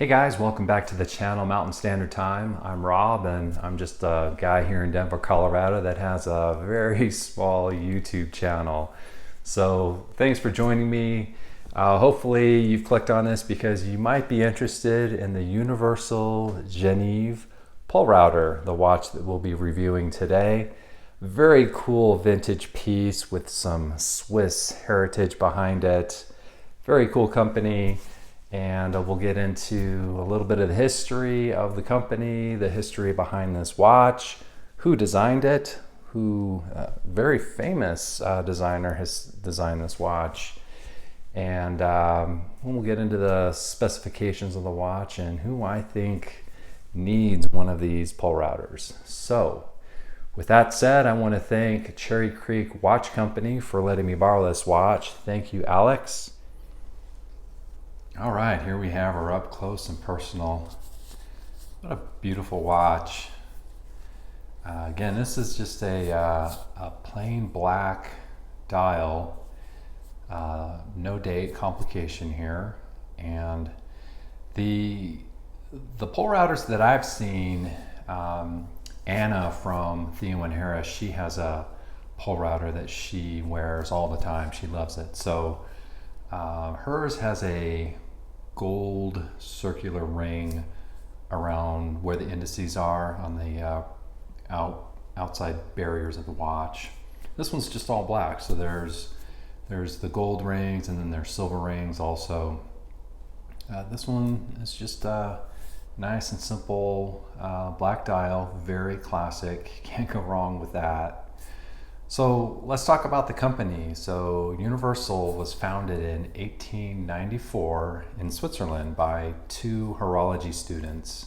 Hey guys, welcome back to the channel Mountain Standard Time. I'm Rob and I'm just a guy here in Denver, Colorado that has a very small YouTube channel. So thanks for joining me. Hopefully you've clicked on this because you might be interested in the Universal Geneve Polerouter, the watch that we'll be reviewing today. Very cool vintage piece with some Swiss heritage behind it. Very cool company. And we'll get into a little bit of the history of the company, the history behind this watch, who designed it, who very famous designer has designed this watch, and we'll get into the specifications of the watch and who I think needs one of these Polerouters. So with that said, I want to thank Cherry Creek Watch Company for letting me borrow this watch. Thank you, Alex. All right, here we have her up close and personal. What a beautiful watch. Again, this is just a plain black dial, no date complication here. And the Polerouters that I've seen, Anna from Theo and Harris, she has a Polerouter that she wears all the time. She loves it. So hers has a gold circular ring around where the indices are on the outside barriers of the watch. This one's just all black, so there's the gold rings and then there's silver rings also. This one is just a nice and simple black dial, very classic. Can't go wrong with that. So let's talk about the company. So Universal was founded in 1894 in Switzerland by two horology students.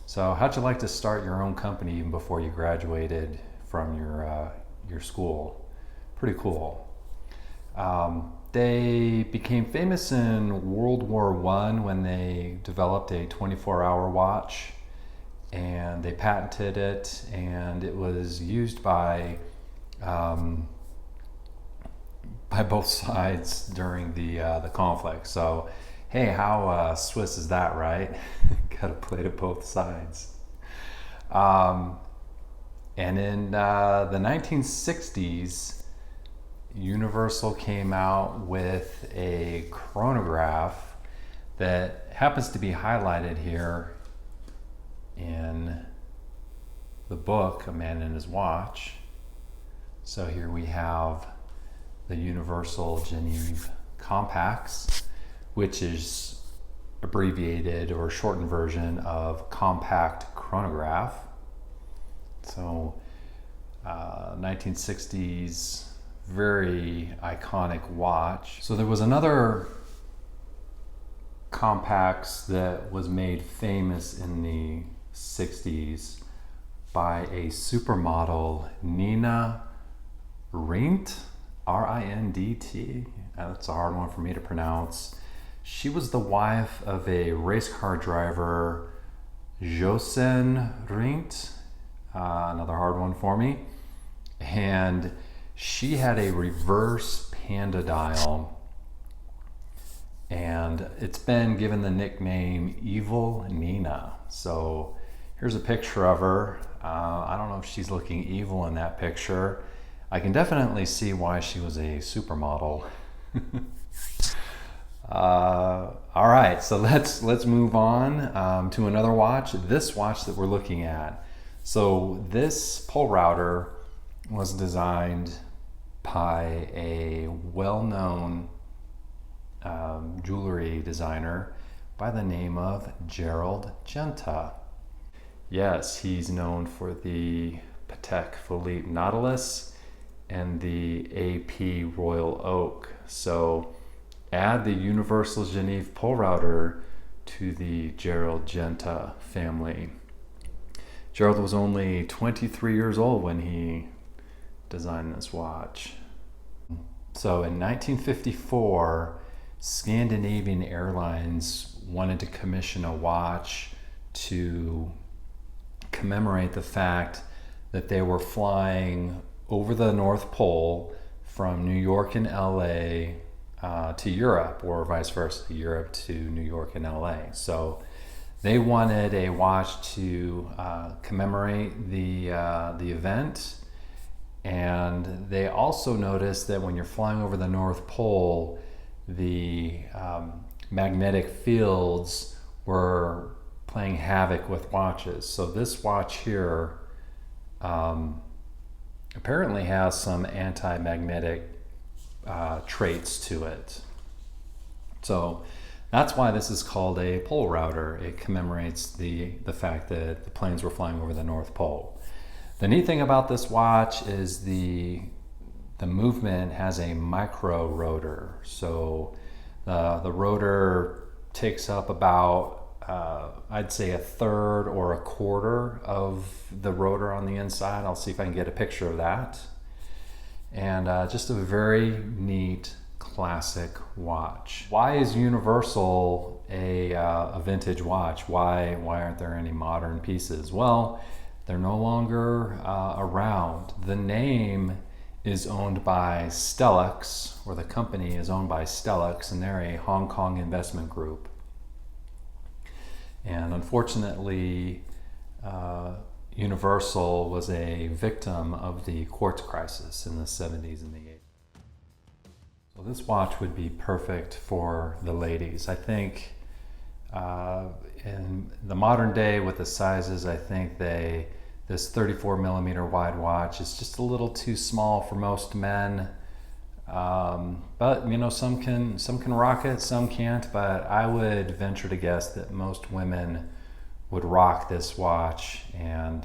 So how'd you like to start your own company even before you graduated from your school? Pretty cool. They became famous in World War I when they developed a 24-hour watch, and they patented it, and it was used by both sides during the conflict. So, hey, how Swiss is that, right? Got to play to both sides. And in the 1960s, Universal came out with a chronograph that happens to be highlighted here in the book, A Man and His Watch. So here we have the Universal Geneve Compacts, which is abbreviated or shortened version of compact chronograph. So 1960s, very iconic watch. So there was another compacts that was made famous in the 60s by a supermodel, Nina Rindt, R-I-N-D-T. That's a hard one for me to pronounce. She was the wife of a race car driver, Josen Rindt, another hard one for me. And she had a reverse panda dial, and it's been given the nickname Evil Nina. So here's a picture of her. I don't know if she's looking evil in that picture. I can definitely see why she was a supermodel. All right, so let's move on to another watch. This watch that we're looking at. So this Polerouter was designed by a well-known jewelry designer by the name of Gérald Genta. Yes, he's known for the Patek Philippe Nautilus and the AP Royal Oak. So add the Universal Geneve Polerouter to the Gérald Genta family. Gérald was only 23 years old when he designed this watch. So in 1954, Scandinavian Airlines wanted to commission a watch to commemorate the fact that they were flying over the North Pole from New York and LA to Europe, or vice versa, Europe to New York and LA. So They wanted a watch to commemorate the event, and they also noticed that when you're flying over the North Pole, the magnetic fields were playing havoc with watches. So this watch here apparently has some anti-magnetic traits to it. So that's why this is called a Polerouter. It commemorates the fact that the planes were flying over the North Pole. The neat thing about this watch is the movement has a micro rotor. So the rotor takes up about I'd say a third or a quarter of the rotor on the inside. I'll see if I can get a picture of that. And just a very neat classic watch. Why is Universal a vintage watch? Why aren't there any modern pieces? Well, they're no longer around. The name is owned by Stellux, or the company is owned by Stellux, and they're a Hong Kong investment group. And unfortunately, Universal was a victim of the quartz crisis in the 70s and the 80s. So this watch would be perfect for the ladies. I think in the modern day with the sizes, I think this 34 millimeter wide watch is just a little too small for most men. But you know, some can rock it, some can't, but I would venture to guess that most women would rock this watch, and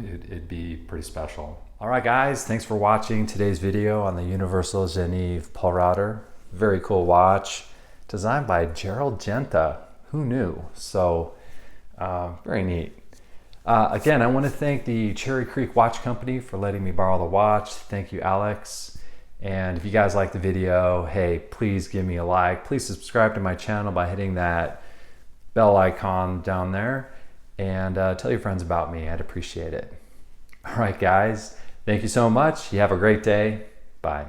it'd be pretty special. All right guys, thanks for watching today's video on the Universal Geneve Polerouter. Very cool watch, designed by Gérald Genta. Who knew? So very neat. Again, I want to thank the Cherry Creek Watch Company for letting me borrow the watch. Thank you, Alex. And if you guys like the video, hey, please give me a like. Please subscribe to my channel by hitting that bell icon down there, and tell your friends about me. I'd appreciate it. All right, guys, thank you so much. You have a great day. Bye.